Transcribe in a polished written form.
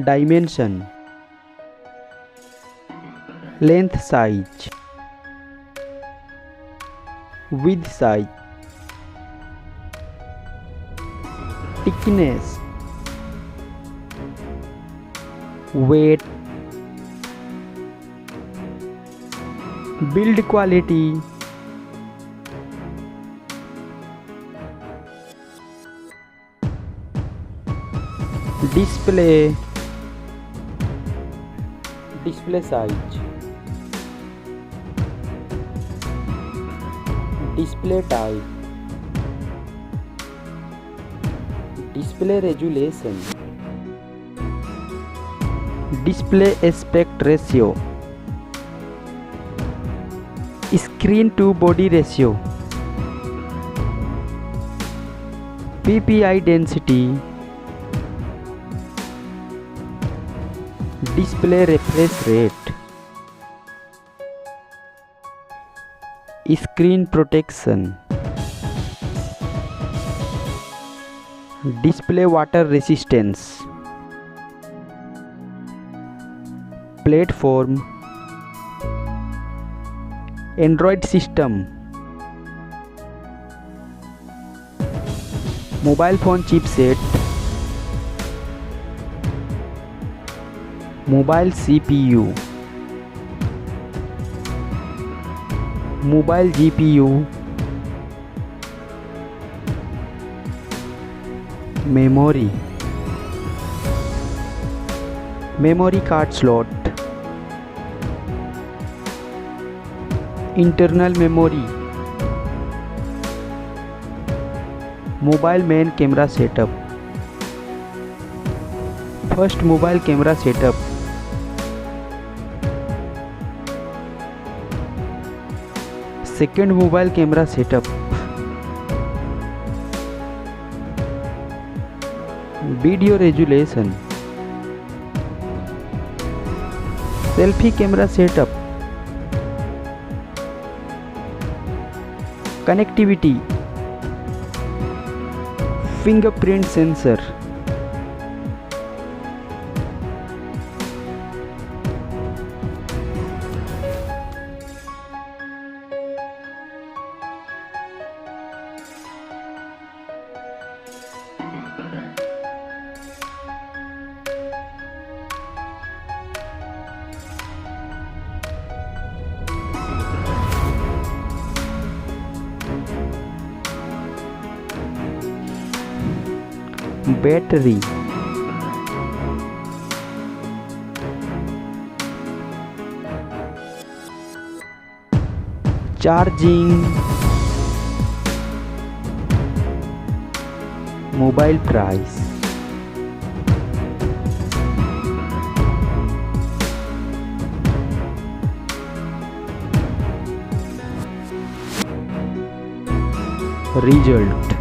dimension, length size, width size, thickness, weight, build quality, display, display size, display type, display resolution, display aspect ratio, screen to body ratio, PPI density, display refresh rate, screen protection, display water resistance, platform, Android system, mobile phone chipset, mobile CPU, mobile GPU, memory, memory card slot, internal memory, mobile main camera setup, first mobile camera setup, second mobile camera setup, video resolution, selfie camera setup, connectivity, fingerprint sensor, battery, charging, mobile price, result.